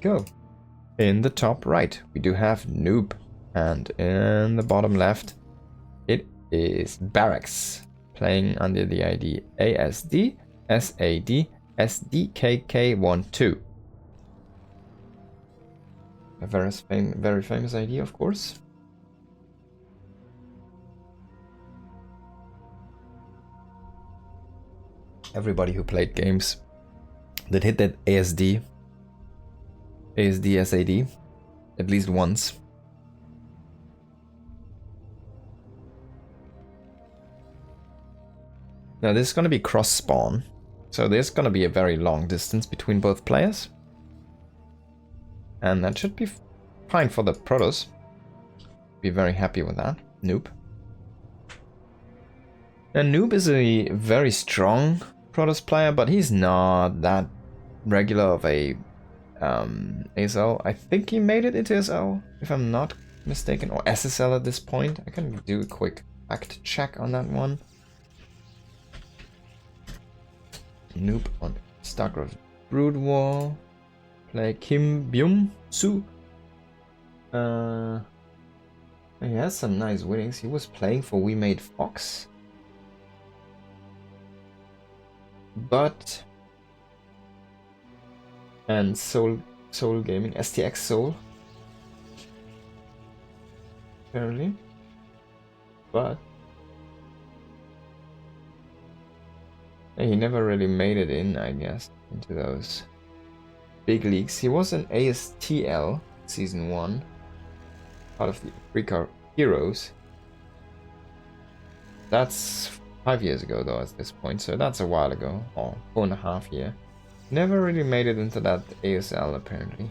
go. In the top right, we do have Noob. And in the bottom left, it is Barracks, playing under the ID ASD SAD SDKK12. A very famous ID, of course. Everybody who played games that hit that ASD SAD at least once. Now this is going to be cross spawn, so there's going to be a very long distance between both players. And that should be fine for the Protoss. Be very happy with that. Noob. And Noob is a very strong Protoss player, but he's not that regular of a ASL. I think he made it into SL, if I'm not mistaken, or SSL at this point. I can do a quick fact check on that one. Noob on StarCraft Broodwar. Play Kim Byung-soo. He has some nice winnings. He was playing for We Made Fox. But... and Soul Gaming, STX Soul. Apparently. But... he never really made it in, I guess, into those big leagues. He was in ASTL Season 1, part of the Africa Heroes. That's 5 years ago though at this point, so that's a while ago, or 4.5 years. Never really made it into that ASL apparently.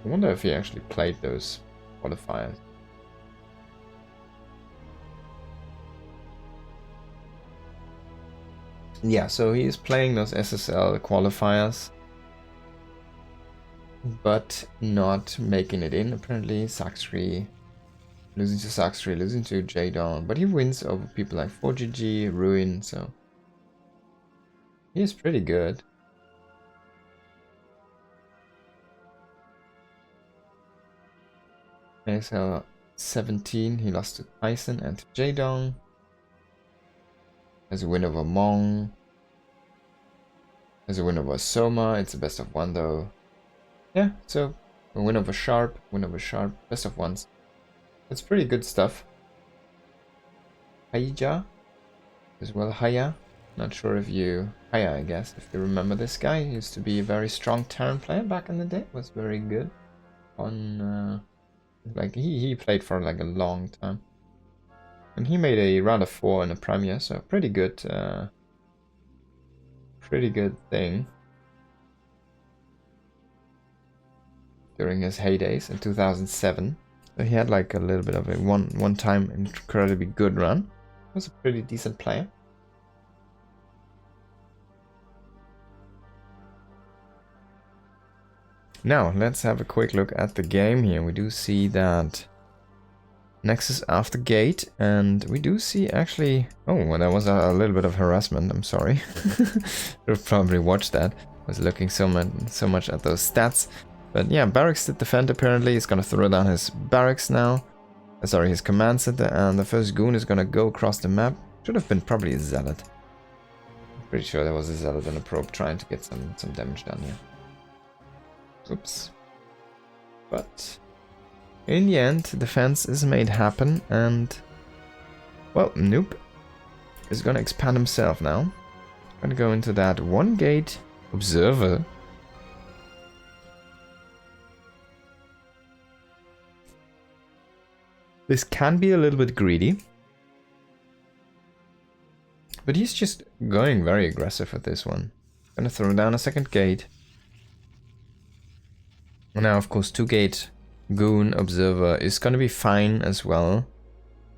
I wonder if he actually played those qualifiers. Yeah, so he is playing those SSL qualifiers, but not making it in, apparently. Saxtree, losing to Saxtree, losing to J-Dawn, but he wins over people like 4GG, Ruin, so he is pretty good. ASL 17, he lost to Tyson and to J-Dawn. Has a win over Mong. Has a win over Soma. It's a best of one though. Yeah, so a win over Sharp, best of ones. That's pretty good stuff. Haija as well. Haya. Not sure if you... Haya, I guess, if you remember this guy. He used to be a very strong Terran player back in the day. Was very good on... like he played for like a long time. And he made a round of 4 in a Premier, so pretty good thing during his heydays in 2007. So he had like a little bit of a one time incredibly good run. Was a pretty decent player. Now let's have a quick look at the game here. We do see that Nexus after gate, and we do see actually... oh, well, that was a little bit of harassment, I'm sorry. You've probably watched that. I was looking so much at those stats. But yeah, Barracks did defend apparently. He's gonna throw down his Barracks now. Sorry, his command center, and the first goon is gonna go across the map. Should have been probably a Zealot. I'm pretty sure there was a Zealot and a probe trying to get some damage done here. Oops. But... in the end, defense is made happen, and well, Noob is gonna expand himself now. Gonna go into that one gate observer. This can be a little bit greedy, but he's just going very aggressive with this one. Gonna throw down a second gate. And now, of course, 2-gate Goon Observer is gonna be fine as well,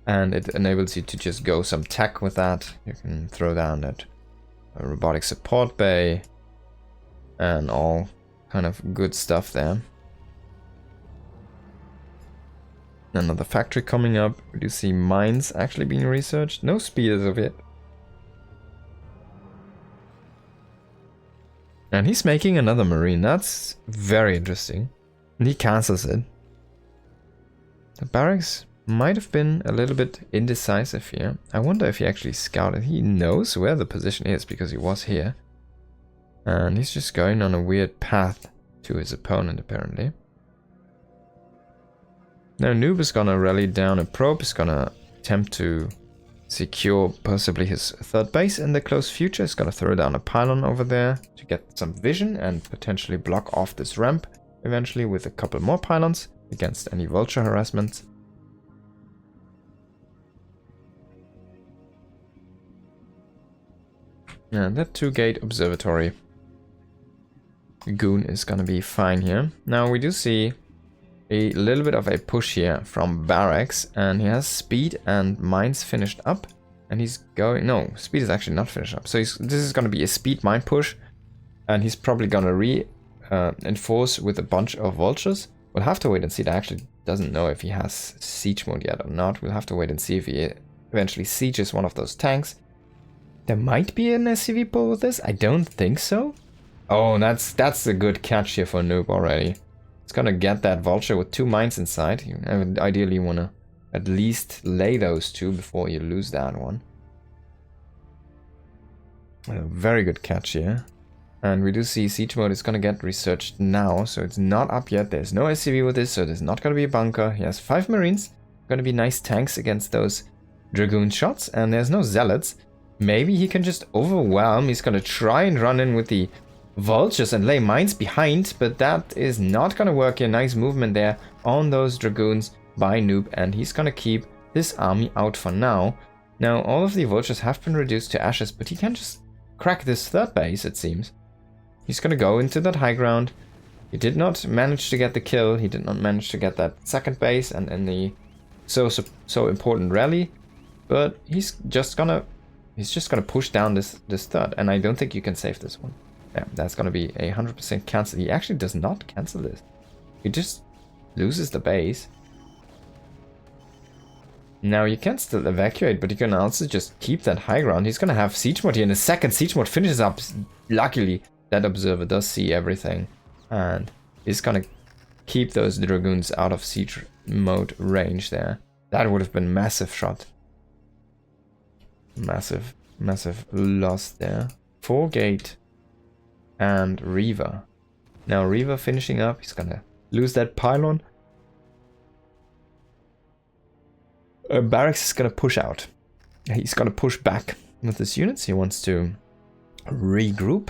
and it enables you to just go some tech with that. You can throw down that robotic support bay and all kind of good stuff there. Another factory coming up. We do see mines actually being researched. No speeders of it. And he's making another marine. That's very interesting. And he cancels it. The barracks might have been a little bit indecisive here. I wonder if he actually scouted. He knows where the position is because he was here. And he's just going on a weird path to his opponent, apparently. Now Noob is gonna rally down a probe. He's gonna attempt to secure possibly his third base in the close future. He's gonna throw down a pylon over there to get some vision and potentially block off this ramp eventually with a couple more pylons against any vulture harassment. And that 2-gate observatory goon is gonna be fine here. Now we do see a little bit of a push here from Barracks, and he has speed and mines finished up, and he's going, no, speed is actually not finished up, so this is going to be a speed mine push, and he's probably going to reinforce with a bunch of vultures. We'll have to wait and see. That actually doesn't know if he has siege mode yet or not. We'll have to wait and see if he eventually sieges one of those tanks. There might be an SCV pull with this. I don't think so. Oh, that's a good catch here for Noob already. It's gonna get that vulture with 2 mines inside. You ideally wanna at least lay those 2 before you lose that one. A very good catch here. And we do see siege mode is gonna get researched now, so it's not up yet. There's no SCV with this, so there's not gonna be a bunker. He has 5 marines. Gonna be nice tanks against those dragoon shots, and there's no zealots. Maybe he can just overwhelm. He's gonna try and run in with the vultures and lay mines behind, but that is not gonna work here. Nice movement there on those dragoons by Noob, and he's gonna keep this army out for now. Now all of the vultures have been reduced to ashes, but he can just crack this third base, it seems. He's gonna go into that high ground. He did not manage to get the kill. He did not manage to get that second base and in the so important rally, but he's just gonna push down this third, and I don't think you can save this one. Yeah, that's gonna be 100% cancel. He actually does not cancel this. He just loses the base. Now you can still evacuate, but you can also just keep that high ground. He's gonna have siege mode here in a second. Siege mode finishes up. Luckily, that observer does see everything, and he's gonna keep those dragoons out of siege mode range there. That would have been massive shot. Massive loss there. 4-gate. And Reaver. Now Reaver finishing up. He's gonna lose that pylon. Barracks is gonna push out. He's gonna push back with his units. He wants to regroup.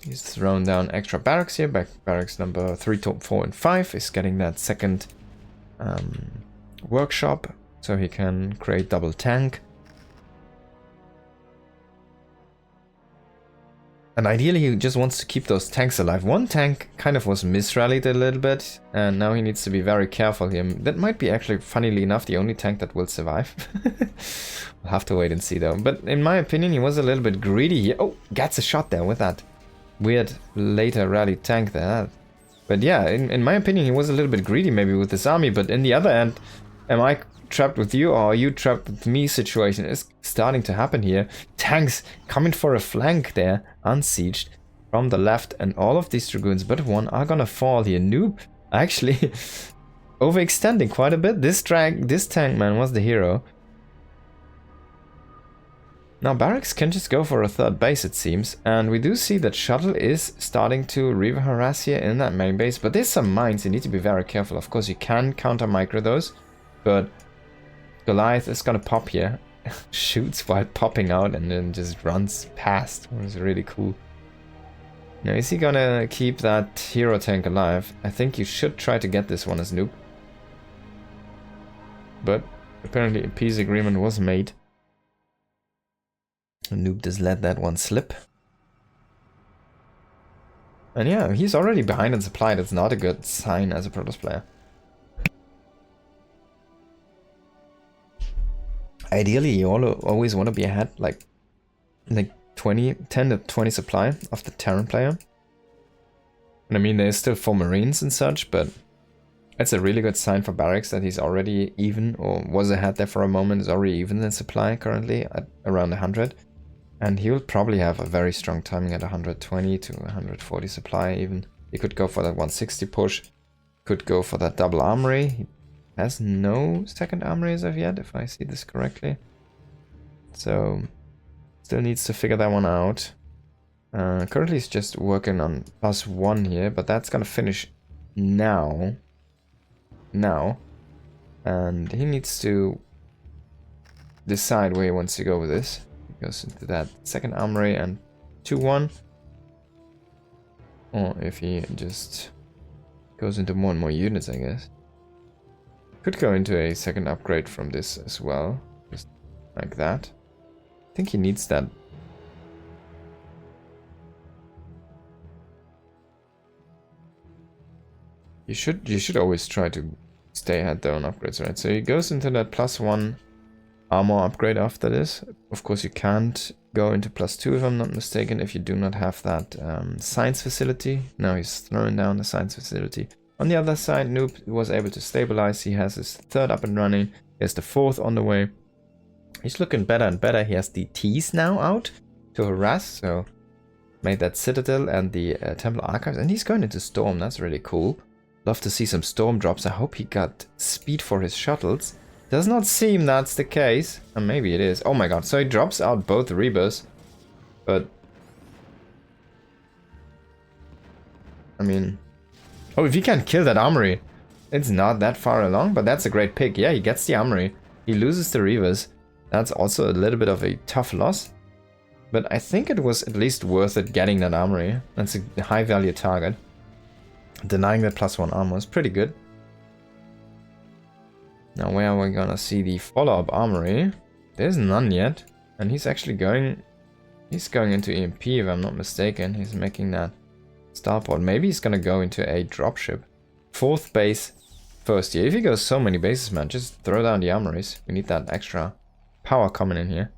He's thrown down extra barracks here. Barracks number 3, 4, and 5 is getting that second workshop, so he can create double tank. And ideally he just wants to keep those tanks alive. One tank kind of was misrallied a little bit, and now he needs to be very careful here. That might be actually, funnily enough, the only tank that will survive. We'll have to wait and see though. But in my opinion, he was a little bit greedy here. Oh, gets a shot there with that weird later rally tank there. But yeah, in my opinion, he was a little bit greedy maybe with this army. But in the other end, am I trapped with you or are you trapped with me situation is starting to happen here. Tanks coming for a flank there, unsieged from the left, and all of these dragoons but one are gonna fall here. Noob actually overextending quite a bit. This tank man was the hero. Now Barracks can just go for a third base, it seems, and we do see that Shuttle is starting to Reaver harass here in that main base, but there's some mines you need to be very careful. Of course you can counter micro those, but Goliath is gonna pop here, shoots while popping out and then just runs past, which is really cool. Now is he gonna keep that hero tank alive? I think you should try to get this one as Noob. But apparently a peace agreement was made. Noob just let that one slip. And yeah, he's already behind in supply. That's not a good sign as a Protoss player. Ideally, you always want to be ahead, like 10 to 20 supply of the Terran player. And I mean, there's still 4 Marines and such, but it's a really good sign for Barracks that he's already even, or was ahead there for a moment, is already even in supply currently at around 100. And he will probably have a very strong timing at 120 to 140 supply even. He could go for that 160 push. Could go for that double armory. He has no second armory as of yet, if I see this correctly. So, still needs to figure that one out. Currently he's just working on +1 here, but that's gonna finish now. And he needs to decide where he wants to go with this. He goes into that second armory and 2-1. Or if he just goes into more and more units, I guess. Could go into a second upgrade from this as well. Just like that. I think he needs that. You should always try to stay ahead there on upgrades, right? So he goes into that +1 armor upgrade after this. Of course, you can't go into +2 if I'm not mistaken, if you do not have that science facility. Now he's throwing down the science facility. On the other side, Noob was able to stabilize. He has his third up and running. He has the fourth on the way. He's looking better and better. He has the T's now out to harass, so made that Citadel and the Temple Archives. And he's going into Storm. That's really cool. Love to see some Storm drops. I hope he got speed for his shuttles. Does not seem that's the case. And maybe it is. Oh my god. So he drops out both Rebus. But I mean, oh, if he can kill that armory, it's not that far along, but that's a great pick. Yeah, he gets the armory. He loses the Reavers. That's also a little bit of a tough loss. But I think it was at least worth it getting that armory. That's a high value target. Denying that +1 armor is pretty good. Now where are we gonna see the follow-up armory? There's none yet. And he's actually going... He's going into EMP if I'm not mistaken. He's making that starport. Maybe he's gonna go into a dropship. 4th base first year. If he goes so many bases, man, just throw down the armories. We need that extra power coming in here.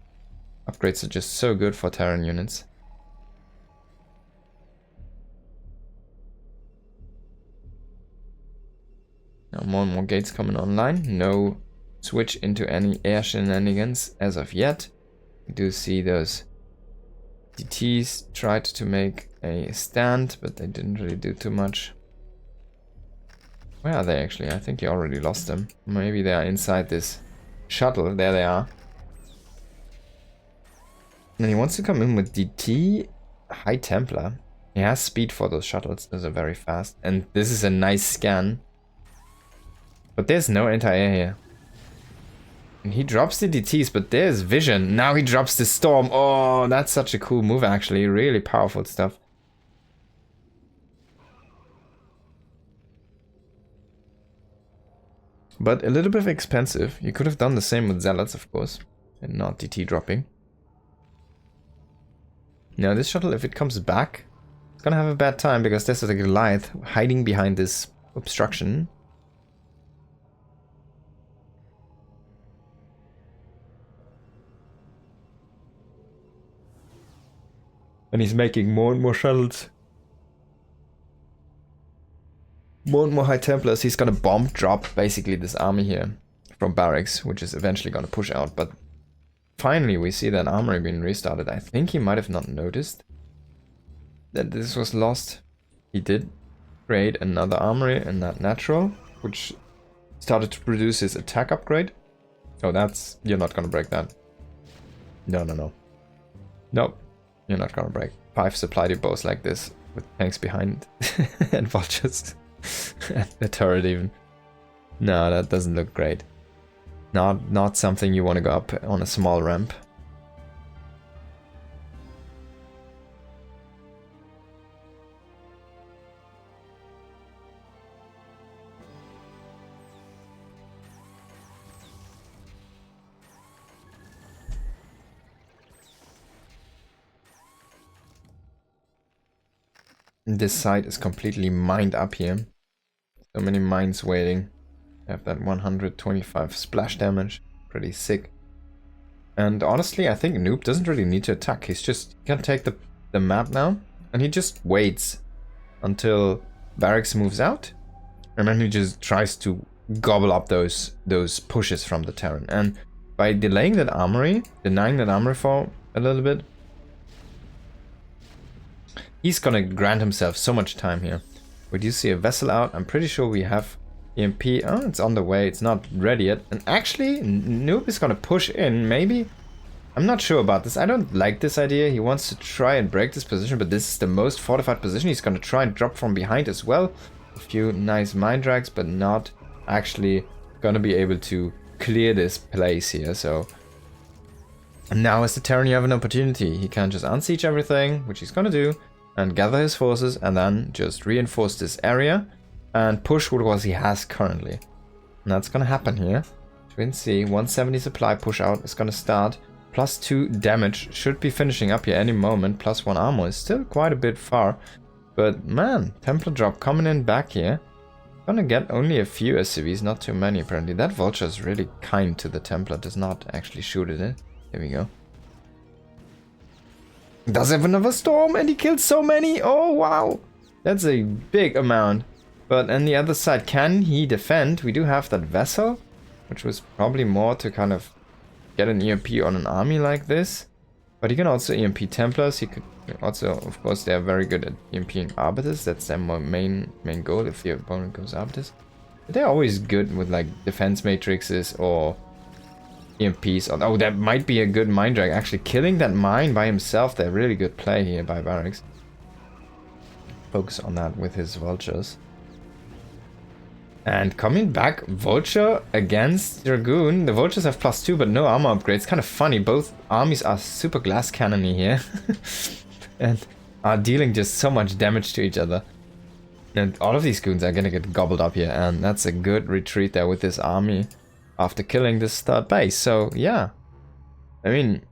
Upgrades are just so good for Terran units. Now more and more gates coming online. No switch into any air shenanigans as of yet. We do see those DTs tried to make a stand, but they didn't really do too much. Where are they actually? I think you already lost them. Maybe they are inside this shuttle. There they are. And he wants to come in with DT High Templar. He has speed for those shuttles. Those are very fast. And this is a nice scan. But there's no anti-air here. And he drops the DTs, but there's vision. Now he drops the storm. Oh, that's such a cool move actually. Really powerful stuff. But a little bit expensive. You could have done the same with Zealots, of course. And not DT dropping. Now this shuttle, if it comes back, it's gonna have a bad time because there's a Goliath hiding behind this obstruction. And he's making more and more shuttles. More and more High Templars. He's gonna bomb drop basically this army here from Barracks, which is eventually gonna push out. But finally we see that armory being restarted. I think he might have not noticed that this was lost. He did create another armory in that natural, which started to produce his attack upgrade. Oh, that's... You're not gonna break that. No, no, no. Nope. You're not gonna break 5 supply depots like this with tanks behind and vultures and the turret even. No, that doesn't look great. Not something you want to go up on a small ramp. This site is completely mined up here. So many mines waiting. I have that 125 splash damage. Pretty sick. And honestly, I think Noob doesn't really need to attack. He's just... He can take the map now. And he just waits until Barracks moves out. And then he just tries to gobble up those pushes from the Terran. And by delaying that armory, denying that armory for a little bit, he's gonna grant himself so much time here. We do see a vessel out. I'm pretty sure we have EMP. Oh, it's on the way. It's not ready yet. And actually, Noob is gonna push in, maybe? I'm not sure about this. I don't like this idea. He wants to try and break this position, but this is the most fortified position. He's gonna try and drop from behind as well. A few nice mine drags, but not actually gonna be able to clear this place here, so... And now as the Terran, you have an opportunity. He can just unsiege everything, which he's gonna do, and gather his forces, and then just reinforce this area, and push what he has currently. And that's gonna happen here. Twin C, 170 supply push out is gonna start. +2 damage, should be finishing up here any moment. +1 armor is still quite a bit far. But man, Templar drop coming in back here. Gonna get only a few SCVs, not too many apparently. That vulture is really kind to the Templar, does not actually shoot at it. Here we go. Does have another storm and he killed so many. Oh wow, that's a big amount. But on the other side, can he defend? We do have that vessel, which was probably more to kind of get an EMP on an army like this. But he can also EMP Templars. He could also, of course, they are very good at EMPing Arbiters. That's their main goal if your opponent goes Arbiters. But they're always good with like defense matrices or EMPs. Oh, that might be a good mine drag. Actually, killing that mine by himself, they're really good play here by Barracks. Focus on that with his vultures. And coming back, Vulture against Dragoon. The Vultures have +2, but no armor upgrades. Kind of funny. Both armies are super glass cannony here. And are dealing just so much damage to each other. And all of these goons are gonna get gobbled up here. And that's a good retreat there with this army after killing this third base. So, yeah. I mean,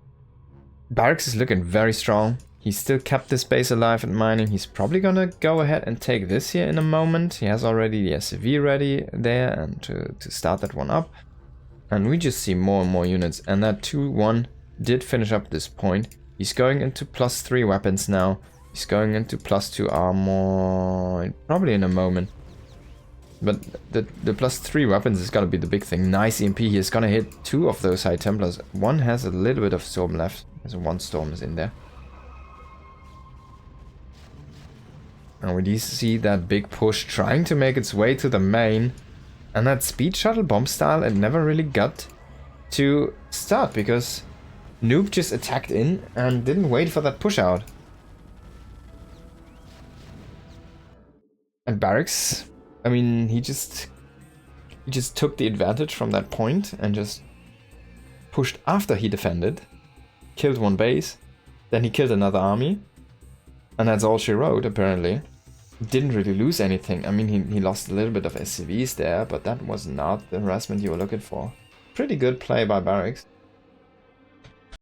Barracks is looking very strong. He still kept this base alive at mining. He's probably gonna go ahead and take this here in a moment. He has already the SCV ready there and to start that one up. And we just see more and more units. And that 2-1 did finish up this point. He's going into +3 weapons now. He's going into +2 armor probably in a moment. But the +3 weapons is gonna be the big thing. Nice EMP. He's gonna hit 2 of those High Templars. One has a little bit of storm left. There's 1 storm is in there. And we do see that big push trying to make its way to the main. And that speed shuttle bomb style, it never really got to start because Noob just attacked in and didn't wait for that push out. And Barracks, I mean, he just took the advantage from that point and just pushed after he defended. Killed 1 base, then he killed another army. And that's all she wrote, apparently. Didn't really lose anything. I mean, he lost a little bit of SCVs there, but that was not the harassment you were looking for. Pretty good play by Barracks.